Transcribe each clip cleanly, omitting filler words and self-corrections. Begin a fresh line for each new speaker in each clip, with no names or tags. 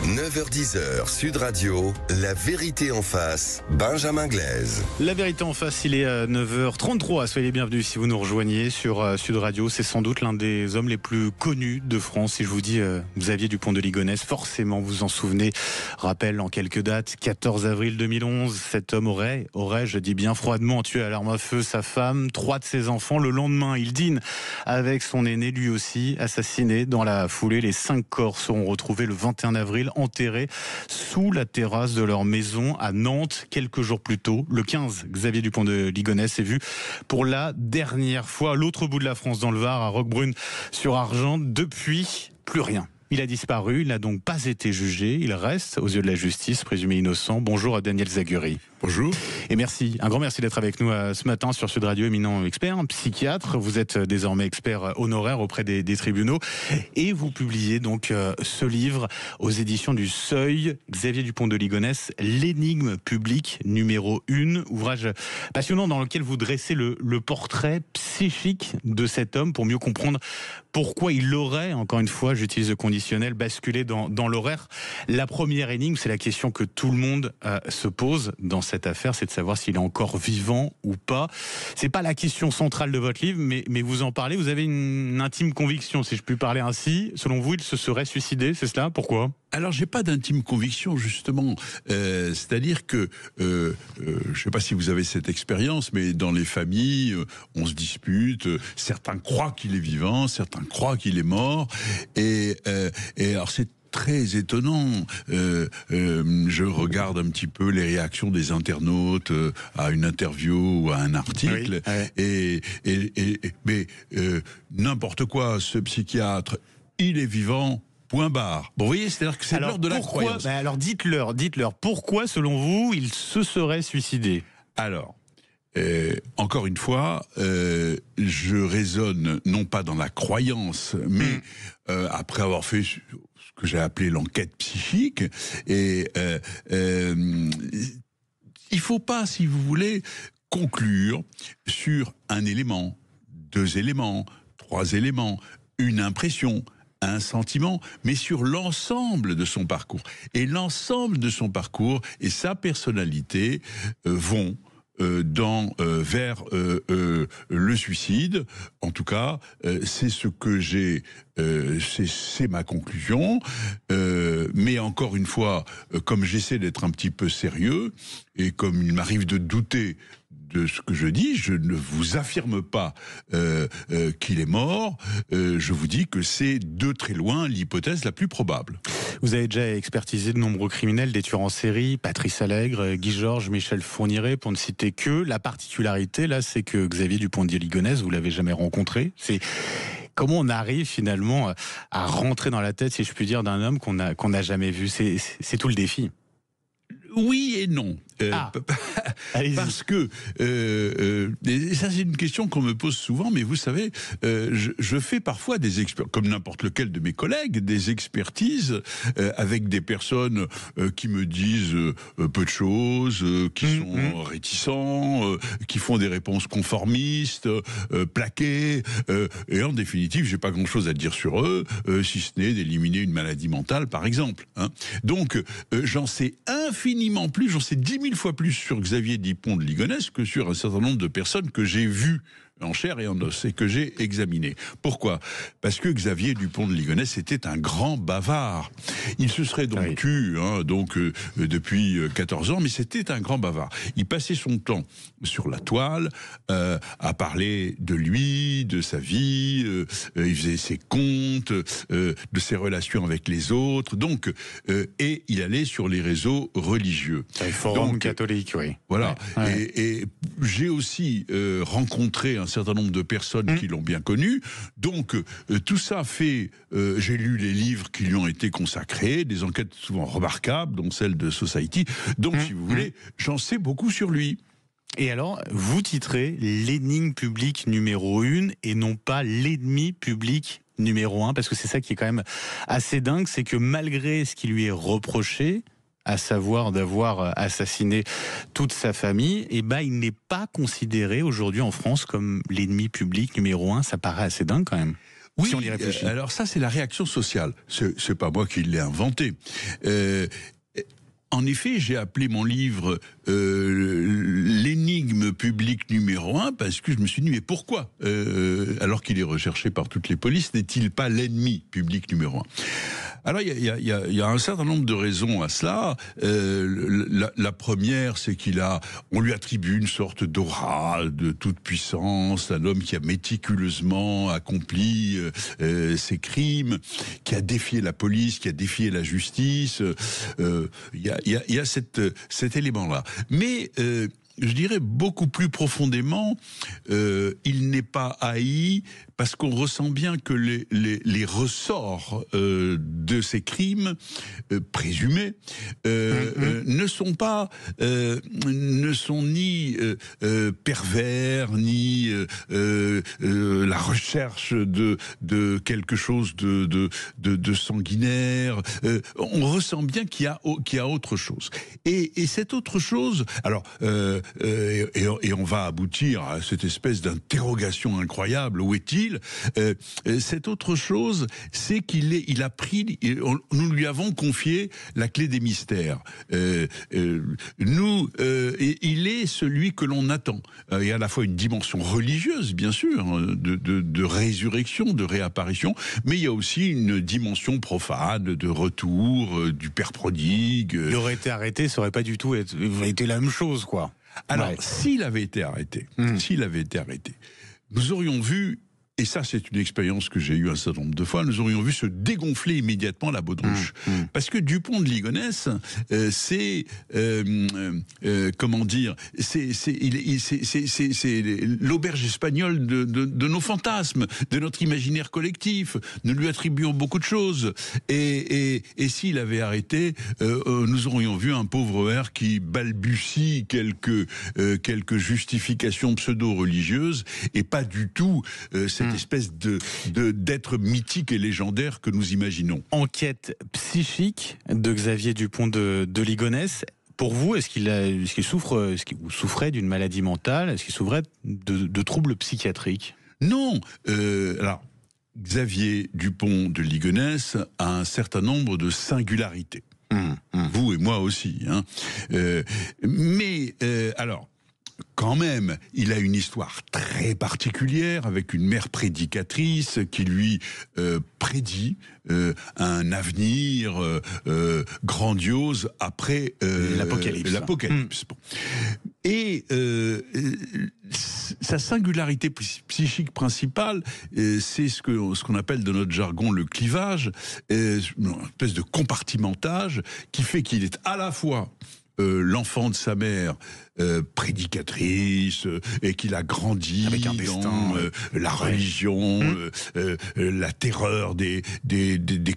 9h-10h, Sud Radio, la vérité en face, Benjamin Glaise.
La vérité en face, il est 9h33. Soyez les bienvenus si vous nous rejoignez sur Sud Radio. C'est sans doute l'un des hommes les plus connus de France. Si je vous dis Xavier Dupont de Ligonnès, forcément vous vous en souvenez. Rappel en quelques dates, 14 avril 2011, cet homme aurait, je dis bien froidement, tué à l'arme à feu sa femme, 3 de ses enfants. Le lendemain, il dîne avec son aîné, lui aussi, assassiné dans la foulée. Les 5 corps seront retrouvés le 21 avril, enterrés sous la terrasse de leur maison à Nantes quelques jours plus tôt. Le 15, Xavier Dupont de Ligonnès est vu pour la dernière fois à l'autre bout de la France, dans le Var, à Roquebrune-sur-Argent. Depuis, plus rien. Il a disparu, il n'a donc pas été jugé. Il reste, aux yeux de la justice, présumé innocent. Bonjour à Daniel Zaguri.
Bonjour.
Et merci, un grand merci d'être avec nous ce matin sur Sud Radio, éminent expert, psychiatre. Vous êtes désormais expert honoraire auprès des tribunaux. Et vous publiez donc ce livre aux éditions du Seuil, Xavier Dupont de Ligonnès, l'énigme publique numéro 1. Ouvrage passionnant dans lequel vous dressez le portrait psychique de cet homme pour mieux comprendre pourquoi il aurait, encore une fois, j'utilise le conditionnel, basculé dans l'horaire. La première énigme, c'est la question que tout le monde se pose dans cette affaire, c'est de savoir s'il est encore vivant ou pas. C'est pas la question centrale de votre livre, mais vous en parlez. Vous avez une intime conviction, si je puis parler ainsi. Selon vous, il se serait suicidé, c'est cela? Pourquoi?
Alors, j'ai pas d'intime conviction, justement. C'est-à-dire que, je sais pas si vous avez cette expérience, mais dans les familles, on se dispute. Certains croient qu'il est vivant, certains croient qu'il est mort. Et alors, c'est très étonnant. Je regarde un petit peu les réactions des internautes à une interview ou à un article, oui. Mais n'importe quoi. Ce psychiatre, il est vivant. Point barre. Bon, vous voyez, c'est-à-dire que c'est l'heure de la croyance.
Alors dites-leur, pourquoi, selon vous, il se serait suicidé?
Alors, encore une fois, je raisonne non pas dans la croyance, mais après avoir fait ce que j'ai appelé l'enquête psychique, et il faut pas, si vous voulez, conclure sur un élément, 2 éléments, 3 éléments, une impression, un sentiment, mais sur l'ensemble de son parcours. Et l'ensemble de son parcours et sa personnalité vont vers le suicide. En tout cas, c'est ce que j'ai, c'est ma conclusion. Mais encore une fois, comme j'essaie d'être un petit peu sérieux, et comme il m'arrive de douter de ce que je dis, je ne vous affirme pas qu'il est mort, je vous dis que c'est de très loin l'hypothèse la plus probable.
Vous avez déjà expertisé de nombreux criminels, des tueurs en série, Patrice Allègre, Guy Georges, Michel Fourniret, pour ne citer que. La particularité, là, c'est que Xavier Dupont de Ligonnès, vous l'avez jamais rencontré. C'est comment on arrive finalement à rentrer dans la tête, si je puis dire, d'un homme qu'on n'a jamais vu. C'est tout le défi.
Oui et non. Parce que et ça, c'est une question qu'on me pose souvent, mais vous savez, je fais parfois comme n'importe lequel de mes collègues, des expertises avec des personnes qui me disent peu de choses, qui sont réticents, qui font des réponses conformistes, plaquées, et en définitive, j'ai pas grand-chose à dire sur eux, si ce n'est d'éliminer une maladie mentale, par exemple. Donc, j'en sais infiniment plus, j'en sais 10 000 fois plus sur Xavier Dupont de Ligonnès que sur un certain nombre de personnes que j'ai vues en chair et en os et que j'ai examinées. Pourquoi? Parce que Xavier Dupont de Ligonnès était un grand bavard. Il se serait donc tu, depuis 14 ans, mais c'était un grand bavard. Il passait son temps sur la toile à parler de lui, de sa vie, il faisait ses comptes, de ses relations avec les autres, donc et il allait sur les réseaux religieux.
Les forums catholiques, oui.
Voilà. Ouais. Et j'ai aussi rencontré un certain nombre de personnes qui l'ont bien connu. Donc, tout ça fait... j'ai lu les livres qui lui ont été consacrés, des enquêtes souvent remarquables, dont celle de Society. Donc, si vous voulez, j'en sais beaucoup sur lui.
Et alors, vous titrez l'énigme publique numéro 1 et non pas l'ennemi public numéro 1, parce que c'est ça qui est quand même assez dingue, c'est que malgré ce qui lui est reproché, à savoir d'avoir assassiné toute sa famille, il n'est pas considéré aujourd'hui en France comme l'ennemi public numéro 1. Ça paraît assez dingue quand même.
Oui,
si on y réfléchit.
Alors ça, c'est la réaction sociale. C'est pas moi qui l'ai inventé. En effet, j'ai appelé mon livre l'énigme publique numéro 1 parce que je me suis dit, mais pourquoi alors qu'il est recherché par toutes les polices, n'est-il pas l'ennemi public numéro 1 ? Alors, il y a un certain nombre de raisons à cela. La première, c'est on lui attribue une sorte d'aura de toute puissance, un homme qui a méticuleusement accompli ses crimes, qui a défié la police, qui a défié la justice. Il y a cet élément-là. Mais je dirais beaucoup plus profondément, il n'est pas haï parce qu'on ressent bien que les ressorts de ces crimes présumés ne sont ni pervers ni la recherche de quelque chose de sanguinaire. On ressent bien qu'il y a autre chose. Et cette autre chose, alors et on va aboutir à cette espèce d'interrogation incroyable. Où est-il ? Cette autre chose, c'est qu'il a pris, nous lui avons confié la clé des mystères. Il est celui que l'on attend. Il y a à la fois une dimension religieuse, bien sûr, de résurrection, de réapparition, mais il y a aussi une dimension profane, de retour, du père prodigue.
Il aurait été arrêté, ça aurait pas du tout été la même chose, quoi.
Alors, s'il avait été arrêté, nous aurions vu, et ça c'est une expérience que j'ai eue un certain nombre de fois, nous aurions vu se dégonfler immédiatement la baudruche. Parce que Dupont de Ligonnès, c'est comment dire, c'est l'auberge espagnole de nos fantasmes, de notre imaginaire collectif. Nous lui attribuons beaucoup de choses. Et s'il avait arrêté, nous aurions vu un pauvre R qui balbutie quelques justifications pseudo-religieuses et pas du tout cette espèce d'être mythique et légendaire que nous imaginons.
Enquête psychique de Xavier Dupont de Ligonnès. Pour vous, est-ce qu'il souffrait d'une maladie mentale ? Est-ce qu'il souffrait de troubles psychiatriques ?
Non. Alors, Xavier Dupont de Ligonnès a un certain nombre de singularités. Vous et moi aussi. Hein. Mais, alors, quand même, il a une histoire très particulière avec une mère prédicatrice qui lui prédit un avenir grandiose après l'Apocalypse. Bon. Et sa singularité psychique principale, c'est ce qu'on appelle dans notre jargon le clivage, une espèce de compartimentage qui fait qu'il est à la fois l'enfant de sa mère prédicatrice et qu'il a grandi
avec un destin,
la religion, la terreur des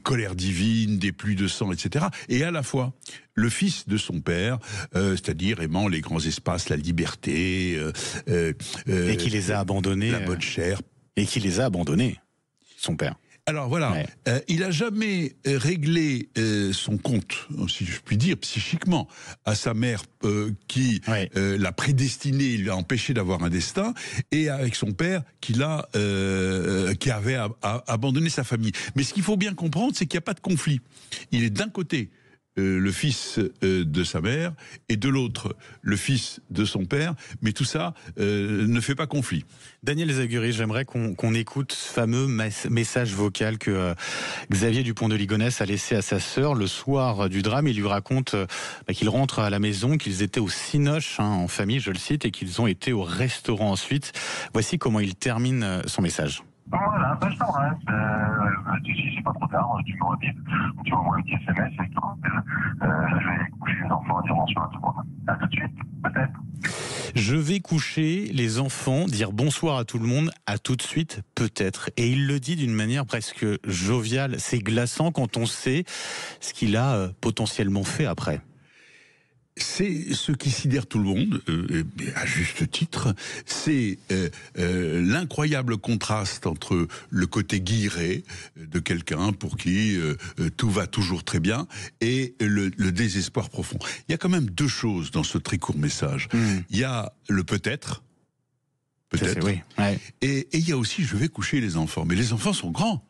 colères divines, des pluies de sang, etc. Et à la fois le fils de son père, c'est-à-dire aimant les grands espaces, la liberté,
et qui les a abandonnés,
la bonne chair,
et qui les a abandonnés, son père.
Alors voilà, il a jamais réglé son compte, si je puis dire, psychiquement, à sa mère qui l'a prédestiné, l'a empêché d'avoir un destin, et avec son père qui avait abandonné sa famille. Mais ce qu'il faut bien comprendre, c'est qu'il n'y a pas de conflit. Il est d'un côté le fils de sa mère, et de l'autre, le fils de son père, mais tout ça ne fait pas conflit.
Daniel Zaguri, j'aimerais qu'on écoute ce fameux message vocal que Xavier Dupont de Ligonnès a laissé à sa sœur le soir du drame. Il lui raconte qu'il rentre à la maison, qu'ils étaient au Cinoche en famille, je le cite, et qu'ils ont été au restaurant ensuite. Voici comment il termine son message.
Voilà, je t'embrasse. Si c'est pas trop tard, tu m'envoies un petit SMS et tout. Je vais coucher les enfants et dire bonsoir à tout le monde. À tout de suite, peut-être.
Je vais coucher les enfants, dire bonsoir à tout le monde, à tout de suite, peut-être. Et il le dit d'une manière presque joviale. C'est glaçant quand on sait ce qu'il a potentiellement fait après.
C'est ce qui sidère tout le monde, à juste titre, c'est l'incroyable contraste entre le côté guilleret de quelqu'un pour qui tout va toujours très bien et le désespoir profond. Il y a quand même deux choses dans ce très court message. Il y a le peut-être, peut-être.
Oui. Ouais.
Et il y a aussi, je vais coucher les enfants. Mais les enfants sont grands.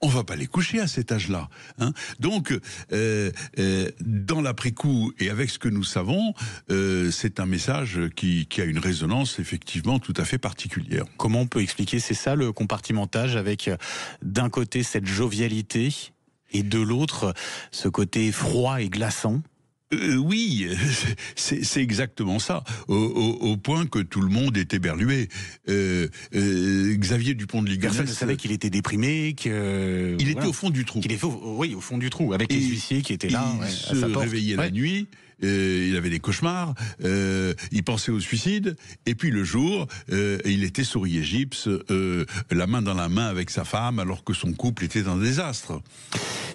On va pas les coucher à cet âge-là. Hein. Donc, dans l'après-coup et avec ce que nous savons, c'est un message qui a une résonance effectivement tout à fait particulière.
Comment on peut expliquer, c'est ça le compartimentage, avec d'un côté cette jovialité et de l'autre ce côté froid et glaçant?
Oui, c'est exactement ça, au point que tout le monde est éberlué. Xavier Dupont de Ligonnès...
Personne ne savait qu'il était déprimé,
il était au fond du trou.
Oui, au fond du trou, avec les huissiers qui étaient là.
Il se réveillait la nuit, il avait des cauchemars, il pensait au suicide, et puis le jour, il était souris gypse, la main dans la main avec sa femme, alors que son couple était un désastre.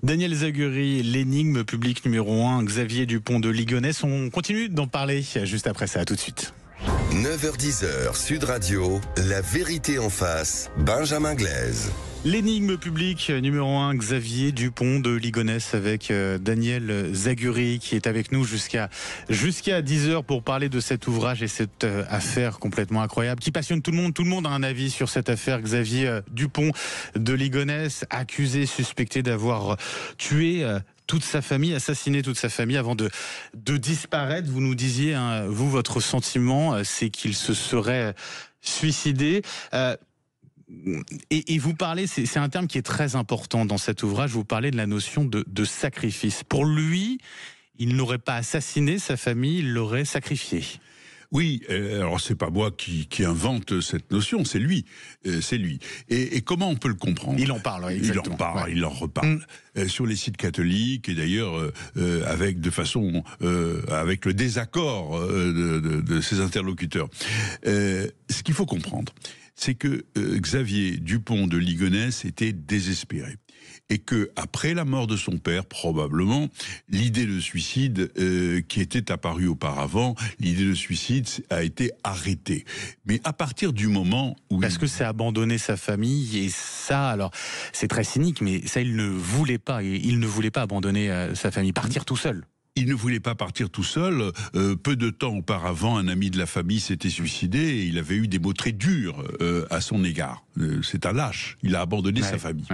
Daniel Zaguri, l'énigme publique numéro 1, Xavier Dupont de Ligonnès. On continue d'en parler juste après ça, à tout de suite.
9h-10h, Sud Radio, la vérité en face, Benjamin Glaise.
L'énigme publique numéro 1, Xavier Dupont de Ligonnès, avec Daniel Zaguri qui est avec nous jusqu'à 10h pour parler de cet ouvrage et cette affaire complètement incroyable qui passionne tout le monde. Tout le monde a un avis sur cette affaire. Xavier Dupont de Ligonnès, accusé, suspecté d'avoir tué toute sa famille, assassiné toute sa famille avant de disparaître. Vous nous disiez, hein, vous, votre sentiment, c'est qu'il se serait suicidé. Et vous parlez, c'est un terme qui est très important dans cet ouvrage, vous parlez de la notion de sacrifice. Pour lui, il n'aurait pas assassiné sa famille, il l'aurait sacrifié.
Oui, alors c'est pas moi qui invente cette notion, c'est lui. Et comment on peut le comprendre?
Il en parle, exactement.
Il en parle, il en reparle. Sur les sites catholiques, et d'ailleurs avec le désaccord de ses interlocuteurs. Ce qu'il faut comprendre, c'est que Xavier Dupont de Ligonnès était désespéré. Et que après la mort de son père, probablement, l'idée de suicide qui était apparue auparavant, l'idée de suicide a été arrêtée. Mais à partir du moment où...
Parce que c'est abandonner sa famille, et ça, alors, c'est très cynique, mais ça, il ne voulait pas. Il ne voulait pas abandonner sa famille, partir tout seul.
Il ne voulait pas partir tout seul. Peu de temps auparavant, un ami de la famille s'était suicidé et il avait eu des mots très durs à son égard. C'est un lâche. Il a abandonné sa famille.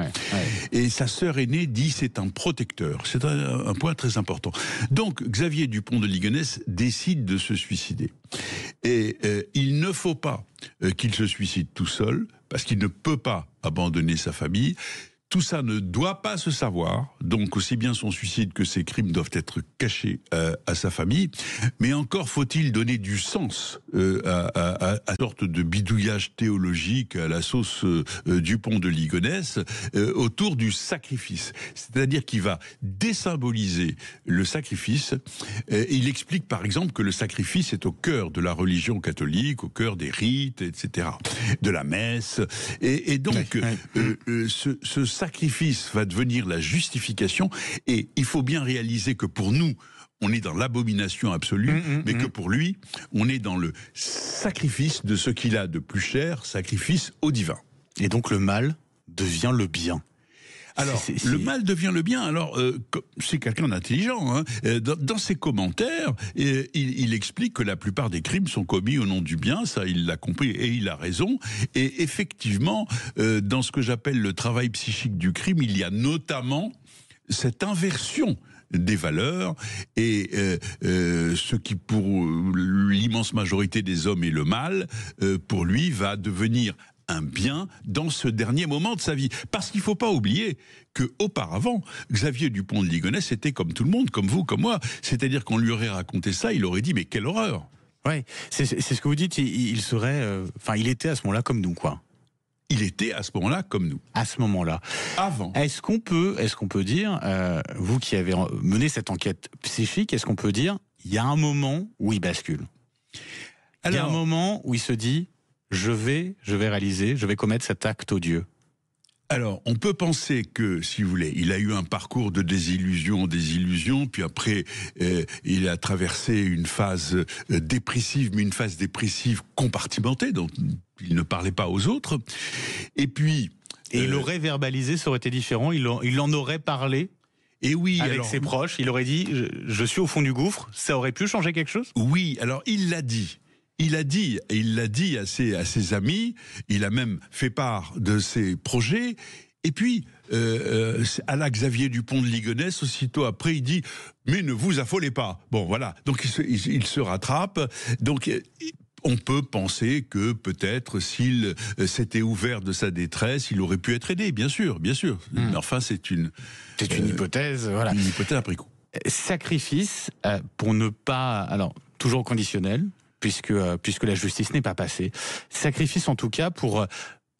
Et sa sœur aînée dit c'est un protecteur. C'est un point très important. Donc Xavier Dupont de Ligonnès décide de se suicider. Et il ne faut pas qu'il se suicide tout seul parce qu'il ne peut pas abandonner sa famille. Tout ça ne doit pas se savoir, donc aussi bien son suicide que ses crimes doivent être cachés à sa famille, mais encore faut-il donner du sens à une sorte de bidouillage théologique à la sauce Dupont de Ligonnès autour du sacrifice. C'est-à-dire qu'il va désymboliser le sacrifice. Il explique par exemple que le sacrifice est au cœur de la religion catholique, au cœur des rites, etc., de la messe, et donc ce sacrifice va devenir la justification, et il faut bien réaliser que pour nous, on est dans l'abomination absolue, mais que pour lui, on est dans le sacrifice de ce qu'il a de plus cher, sacrifice au divin.
Et donc le mal devient le bien.
Alors, le mal devient le bien. Alors, c'est quelqu'un d'intelligent. Hein. Dans ses commentaires, il explique que la plupart des crimes sont commis au nom du bien. Ça, il l'a compris et il a raison. Et effectivement, dans ce que j'appelle le travail psychique du crime, il y a notamment cette inversion des valeurs et ce qui pour l'immense majorité des hommes est le mal, pour lui va devenir un bien dans ce dernier moment de sa vie. Parce qu'il ne faut pas oublier qu'auparavant, Xavier Dupont de Ligonnès était comme tout le monde, comme vous, comme moi. C'est-à-dire qu'on lui aurait raconté ça, il aurait dit mais quelle horreur.
Ouais, c'est ce que vous dites, il serait... il était à ce moment-là comme nous, quoi.
Il était à ce moment-là comme nous.
À ce moment-là.
Avant.
Est-ce qu'on peut dire, vous qui avez mené cette enquête psychique, est-ce qu'on peut dire, il y a un moment où il bascule? Il y a un moment où il se dit... Je vais réaliser, je vais commettre cet acte odieux.
Alors, on peut penser que, si vous voulez, il a eu un parcours de désillusion, puis après, il a traversé une phase dépressive, mais une phase dépressive compartimentée, dont il ne parlait pas aux autres. Et puis...
Et il aurait verbalisé, ça aurait été différent, il en aurait parlé.
Et oui,
avec ses proches, il aurait dit, je suis au fond du gouffre, ça aurait pu changer quelque chose?
Oui, alors il l'a dit. il l'a dit à ses amis, il a même fait part de ses projets, et puis à la Xavier Dupont de Ligonnès, aussitôt après, il dit « Mais ne vous affolez pas ». Bon, voilà, donc il se rattrape, donc... On peut penser que peut-être s'il s'était ouvert de sa détresse, il aurait pu être aidé, bien sûr. Mais enfin, c'est une
hypothèse, voilà.
Une hypothèse après coup.
Sacrifice pour ne pas, alors toujours conditionnel, puisque la justice n'est pas passée. Sacrifice en tout cas pour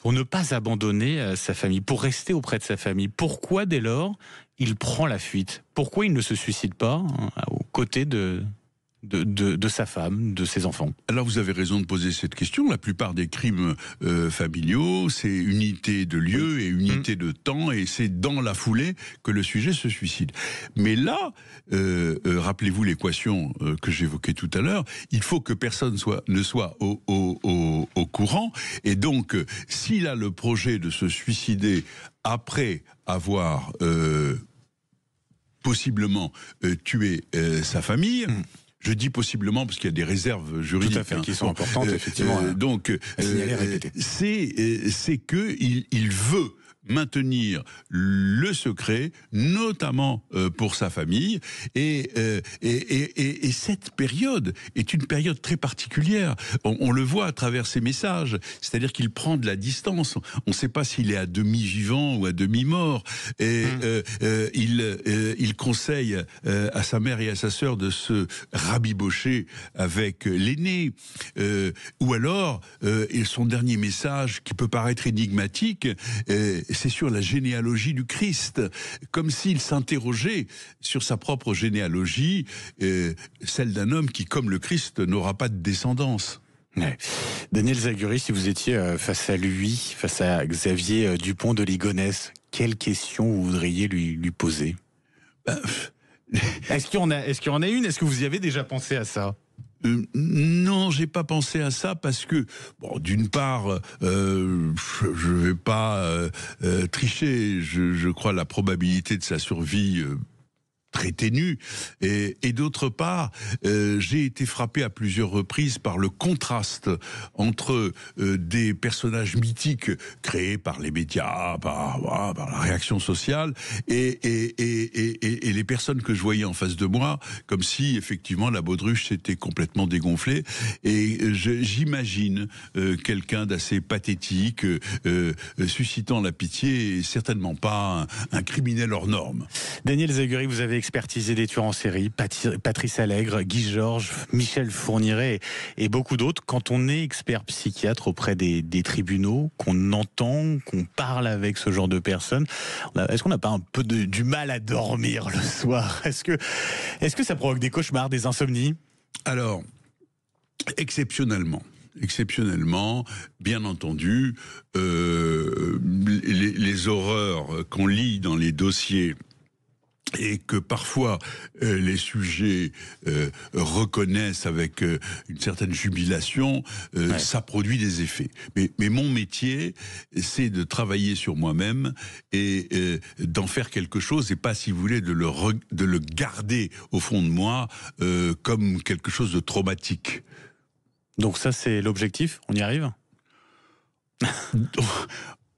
ne pas abandonner sa famille, pour rester auprès de sa famille. Pourquoi dès lors il prend la fuite? Pourquoi il ne se suicide pas aux côtés de sa femme, de ses enfants?
Alors vous avez raison de poser cette question. La plupart des crimes familiaux, c'est unité de lieu et unité de temps, et c'est dans la foulée que le sujet se suicide. Mais là, rappelez-vous l'équation que j'évoquais tout à l'heure, il faut que personne ne soit au courant, et donc s'il a le projet de se suicider après avoir possiblement tué sa famille... Je dis possiblement parce qu'il y a des réserves juridiques.
Tout à fait, qui sont importantes, effectivement.
Donc, c'est que il veut maintenir le secret, notamment pour sa famille, et cette période est une période très particulière. On le voit à travers ses messages, c'est-à-dire qu'il prend de la distance. On ne sait pas s'il est à demi vivant ou à demi mort, et il conseille à sa mère et à sa sœur de se rabibocher avec l'aîné, ou alors son dernier message qui peut paraître énigmatique, c'est sur la généalogie du Christ, comme s'il s'interrogeait sur sa propre généalogie, celle d'un homme qui, comme le Christ, n'aura pas de descendance.
Ouais. Daniel Zaguri, si vous étiez face à lui, face à Xavier Dupont de Ligonnès, quelle question vous voudriez lui poser? Est-ce qu'il y en a une? Est-ce que vous y avez déjà pensé à ça?
Non, j'ai pas pensé à ça parce que, bon, d'une part, je vais pas tricher. Je crois la probabilité de sa survie très ténue, et d'autre part, j'ai été frappé à plusieurs reprises par le contraste entre des personnages mythiques créés par les médias, par la réaction sociale, et les personnes que je voyais en face de moi, comme si effectivement la baudruche s'était complètement dégonflée, et j'imagine quelqu'un d'assez pathétique, suscitant la pitié, et certainement pas un criminel hors norme.
Daniel Zaguri, vous avez expertisé des tueurs en série, Patrice Allègre, Guy Georges, Michel Fourniret et beaucoup d'autres. Quand on est expert psychiatre auprès des tribunaux, qu'on entend, qu'on parle avec ce genre de personnes, est-ce qu'on n'a pas un peu du mal à dormir le soir? Est-ce que ça provoque des cauchemars, des insomnies?
Alors, exceptionnellement, bien entendu, les horreurs qu'on lit dans les dossiers et que parfois les sujets reconnaissent avec une certaine jubilation, ça produit des effets. Mais mon métier, c'est de travailler sur moi-même et d'en faire quelque chose, et pas, si vous voulez, de le garder au fond de moi comme quelque chose de traumatique.
Donc ça, c'est l'objectif? On y arrive?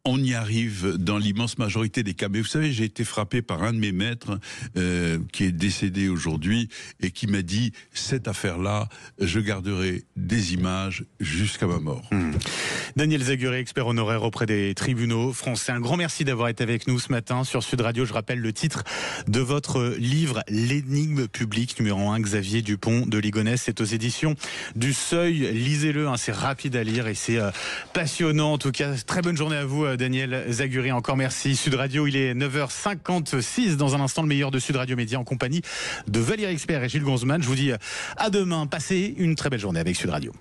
On y arrive dans l'immense majorité des cas. Mais vous savez, j'ai été frappé par un de mes maîtres qui est décédé aujourd'hui et qui m'a dit, cette affaire-là, je garderai des images jusqu'à ma mort.
Daniel Zaguri, expert honoraire auprès des tribunaux français. Un grand merci d'avoir été avec nous ce matin sur Sud Radio. Je rappelle le titre de votre livre, L'énigme publique, numéro 1, Xavier Dupont de Ligonnès. C'est aux éditions du Seuil. Lisez-le, c'est rapide à lire et c'est passionnant. En tout cas, très bonne journée à vous, Daniel Zaguri. Encore merci. Sud Radio, il est 9h56. Dans un instant, le meilleur de Sud Radio Média en compagnie de Valérie Expert et Gilles Gonzman. Je vous dis à demain. Passez une très belle journée avec Sud Radio.